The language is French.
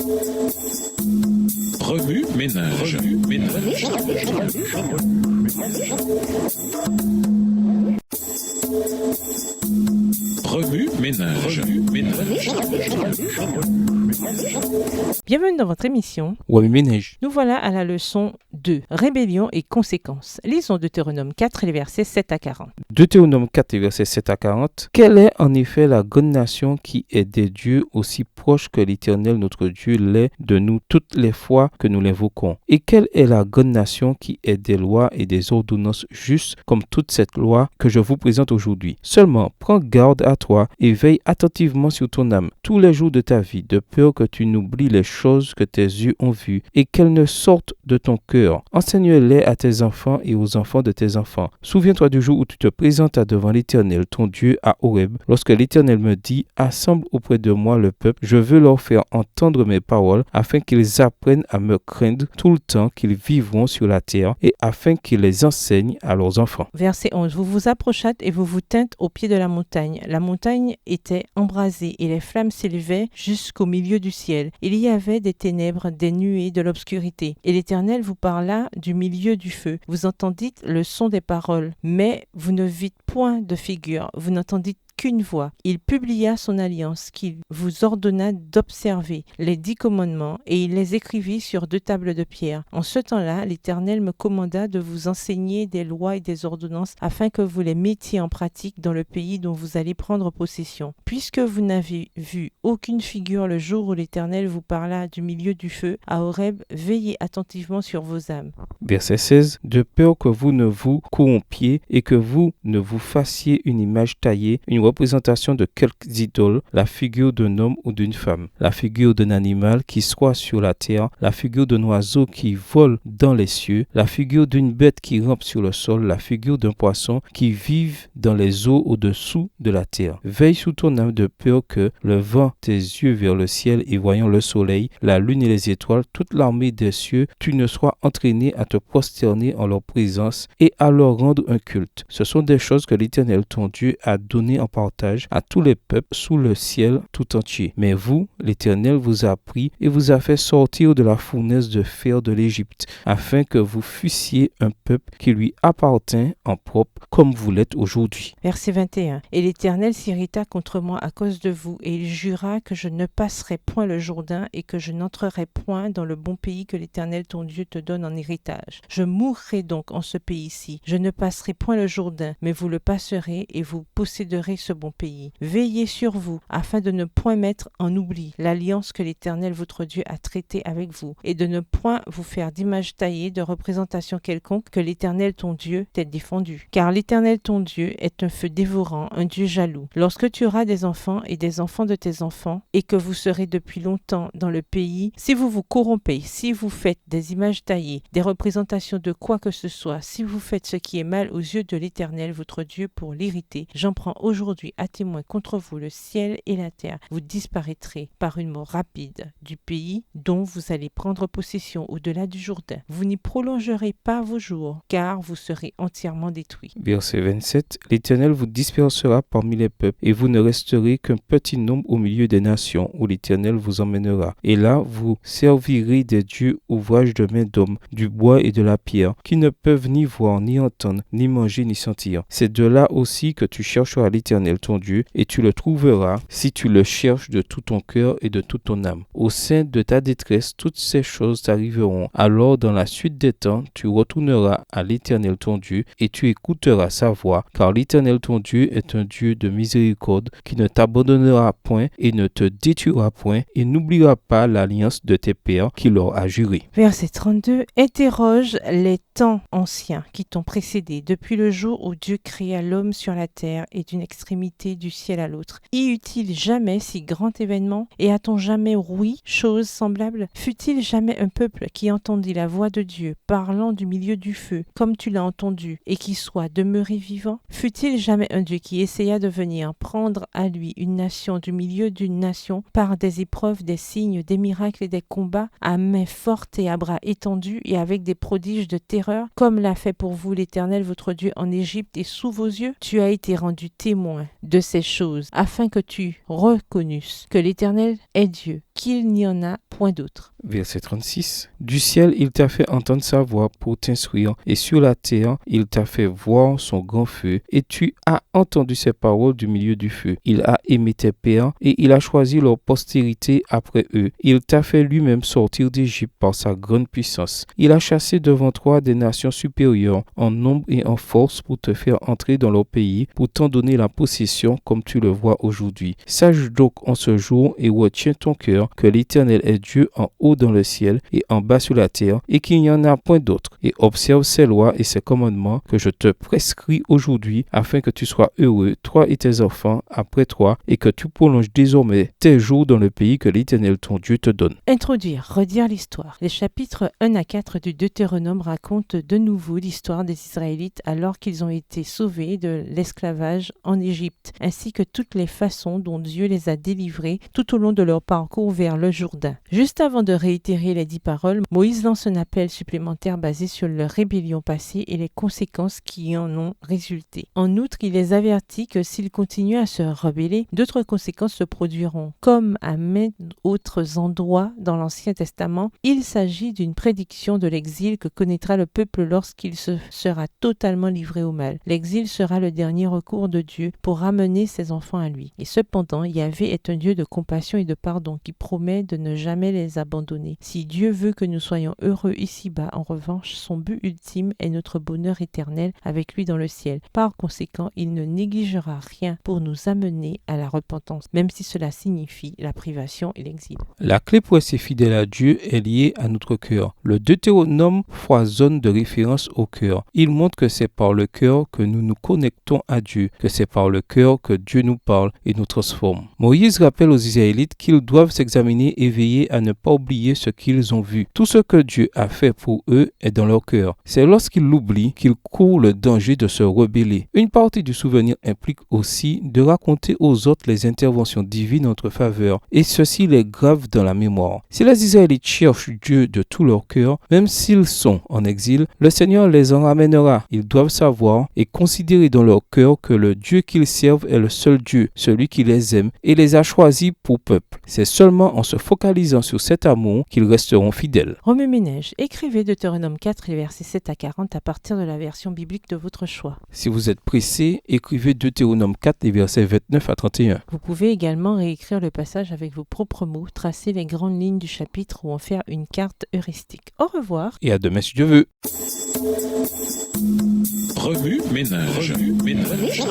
Remue ménage. Remue ménage. Bienvenue dans votre émission. Remue ménage. Nous voilà à la leçon 2, Rébellion et conséquences. Lisons Deutéronome 4, les versets 7 à 40. Deutéronome 4, les versets 7 à 40. Quelle est en effet la grande nation qui est des dieux aussi proches que l'Éternel notre Dieu l'est de nous toutes les fois que nous l'invoquons? Et quelle est la grande nation qui est des lois et des ordonnances justes comme toute cette loi que je vous présente aujourd'hui? Seulement, prends garde à toi et veille attentivement sur ton âme tous les jours de ta vie, de peur que tu n'oublies les choses que tes yeux ont vues et qu'elles ne sortent de ton cœur. Enseigne-les à tes enfants et aux enfants de tes enfants. Souviens-toi du jour où tu te présentas devant l'Éternel, ton Dieu, à Horeb, lorsque l'Éternel me dit: assemble auprès de moi le peuple, je veux leur faire entendre mes paroles, afin qu'ils apprennent à me craindre tout le temps qu'ils vivront sur la terre, et afin qu'ils les enseignent à leurs enfants. Verset 11. Vous vous approchâtes et vous vous tîntes au pied de la montagne. La montagne était embrasée et les flammes s'élevaient jusqu'au milieu du ciel. Il y avait des ténèbres, des nuées, de l'obscurité. Et l'Éternel vous parla du milieu du feu. Vous entendîtes le son des paroles, mais vous ne vîtes point de figure. Vous n'entendîtes qu'une voix. Il publia son alliance qu'il vous ordonna d'observer, les 10 commandements, et il les écrivit sur 2 tables de pierre. En ce temps-là, l'Éternel me commanda de vous enseigner des lois et des ordonnances afin que vous les mettiez en pratique dans le pays dont vous allez prendre possession. Puisque vous n'avez vu aucune figure le jour où l'Éternel vous parla du milieu du feu, à Horeb, veillez attentivement sur vos âmes. Verset 16. De peur que vous ne vous corrompiez et que vous ne vous fassiez une image taillée, une représentation de quelques idoles, la figure d'un homme ou d'une femme, la figure d'un animal qui soit sur la terre, la figure d'un oiseau qui vole dans les cieux, la figure d'une bête qui rampe sur le sol, la figure d'un poisson qui vive dans les eaux au-dessous de la terre. Veille sous ton âme de peur que, levant tes yeux vers le ciel et voyant le soleil, la lune et les étoiles, toute l'armée des cieux, tu ne sois entraîné à te prosterner en leur présence et à leur rendre un culte. Ce sont des choses que l'Éternel ton Dieu a données en partage à tous les peuples sous le ciel tout entier. Mais vous, l'Éternel vous a pris et vous a fait sortir de la fournaise de fer de l'Égypte, afin que vous fussiez un peuple qui lui appartient en propre, comme vous l'êtes aujourd'hui. Verset 21. Et l'Éternel s'irrita contre moi à cause de vous, et il jura que je ne passerai point le Jourdain et que je n'entrerai point dans le bon pays que l'Éternel ton Dieu te donne en héritage. Je mourrai donc en ce pays-ci. Je ne passerai point le Jourdain, mais vous le passerez et vous posséderez ce bon pays. Veillez sur vous, afin de ne point mettre en oubli l'alliance que l'Éternel votre Dieu a traitée avec vous, et de ne point vous faire d'image taillée de représentation quelconque que l'Éternel ton Dieu t'ait défendu. Car l'Éternel ton Dieu est un feu dévorant, un Dieu jaloux. Lorsque tu auras des enfants et des enfants de tes enfants, et que vous serez depuis longtemps dans le pays, si vous vous corrompez, si vous faites des images taillées, des représentations de quoi que ce soit, si vous faites ce qui est mal aux yeux de l'Éternel votre Dieu pour l'irriter, j'en prends aujourd'hui à témoin contre vous le ciel et la terre. Vous disparaîtrez par une mort rapide du pays dont vous allez prendre possession au-delà du Jourdain. Vous n'y prolongerez pas vos jours, car vous serez entièrement détruits. Verset 27. L'Éternel vous dispersera parmi les peuples, et vous ne resterez qu'un petit nombre au milieu des nations, où l'Éternel vous emmènera. Et là, vous servirez des dieux ouvrages de main d'hommes, du bois et de la pierre, qui ne peuvent ni voir, ni entendre, ni manger, ni sentir. C'est de là aussi que tu chercheras l'Éternel ton Dieu, et tu le trouveras si tu le cherches de tout ton cœur et de toute ton âme. Au sein de ta détresse, toutes ces choses t'arriveront. Alors, dans la suite des temps, tu retourneras à l'Éternel ton Dieu, et tu écouteras sa voix, car l'Éternel ton Dieu est un Dieu de miséricorde, qui ne t'abandonnera point et ne te détruira point, et n'oubliera pas l'alliance de tes pères qu'il leur a juré. Verset 32. Interroge les temps anciens qui t'ont précédé, depuis le jour où Dieu créa l'homme sur la terre et d'une extrémité du ciel à l'autre. Y eut-il jamais si grand événement, et a-t-on jamais ouï chose semblable? Fut-il jamais un peuple qui entendit la voix de Dieu parlant du milieu du feu, comme tu l'as entendu, et qui soit demeuré vivant? Fut-il jamais un Dieu qui essaya de venir prendre à lui une nation du milieu d'une nation par des épreuves, des signes, des miracles et des combats, à main forte et à bras étendus et avec des prodiges de terreur, comme l'a fait pour vous l'Éternel votre Dieu en Égypte et sous vos yeux? Tu as été rendu témoin de ces choses, afin que tu reconnusses que l'Éternel est Dieu, qu'il n'y en a point d'autre. Verset 36. Du ciel, il t'a fait entendre sa voix pour t'instruire, et sur la terre, il t'a fait voir son grand feu, et tu as entendu ses paroles du milieu du feu. Il a aimé tes pères, et il a choisi leur postérité après eux. Il t'a fait lui-même sortir d'Égypte par sa grande puissance. Il a chassé devant toi des nations supérieures, en nombre et en force, pour te faire entrer dans leur pays, pour t'en donner la possession comme tu le vois aujourd'hui. Sache donc en ce jour et retiens ton cœur que l'Éternel est Dieu en haut dans le ciel et en bas sur la terre, et qu'il n'y en a point d'autre. Et observe ses lois et ses commandements que je te prescris aujourd'hui, afin que tu sois heureux, toi et tes enfants après toi, et que tu prolonges désormais tes jours dans le pays que l'Éternel ton Dieu te donne. Introduire, redire l'histoire. Les chapitres 1 à 4 du Deutéronome racontent de nouveau l'histoire des Israélites alors qu'ils ont été sauvés de l'esclavage en Égypte, ainsi que toutes les façons dont Dieu les a délivrés tout au long de leur parcours vers le Jourdain. Juste avant de réitérer les 10 paroles, Moïse lance un appel supplémentaire basé sur leur rébellion passée et les conséquences qui en ont résulté. En outre, il les avertit que s'ils continuent à se rebeller, d'autres conséquences se produiront. Comme à maints autres endroits dans l'Ancien Testament, il s'agit d'une prédiction de l'exil que connaîtra le peuple lorsqu'il se sera totalement livré au mal. L'exil sera le dernier recours de Dieu pour ramener ses enfants à lui. Et cependant, Yahvé est un Dieu de compassion et de pardon qui promet de ne jamais les abandonner. Si Dieu veut que nous soyons heureux ici-bas, en revanche, son but ultime est notre bonheur éternel avec lui dans le ciel. Par conséquent, il ne négligera rien pour nous amener à la repentance, même si cela signifie la privation et l'exil. La clé pour rester fidèle à Dieu est liée à notre cœur. Le Deutéronome foisonne de références au cœur. Il montre que c'est par le cœur que nous nous connectons à Dieu, que c'est par le cœur que Dieu nous parle et nous transforme. Moïse rappelle aux Israélites qu'ils doivent s'examiner et veiller à ne pas oublier ce qu'ils ont vu. Tout ce que Dieu a fait pour eux est dans leur cœur. C'est lorsqu'ils l'oublient qu'ils courent le danger de se rebeller. Une partie du souvenir implique aussi de raconter aux autres les interventions divines en notre faveur, et ceci les grave dans la mémoire. Si les Israélites cherchent Dieu de tout leur cœur, même s'ils sont en exil, le Seigneur les en ramènera. Ils doivent savoir et considérer dans leur cœur que le Dieu qu'ils servent est le seul Dieu, celui qui les aime et les a choisis pour peuple. C'est seulement en se focalisant sur cet amour qu'ils resteront fidèles. Remue-ménage, écrivez Deutéronome 4, les versets 7 à 40 à partir de la version biblique de votre choix. Si vous êtes pressé, écrivez Deutéronome 4, les versets 29 à 31. Vous pouvez également réécrire le passage avec vos propres mots, tracer les grandes lignes du chapitre ou en faire une carte heuristique. Au revoir. Et à demain si Dieu veut. Remue-ménage. Remue-ménage.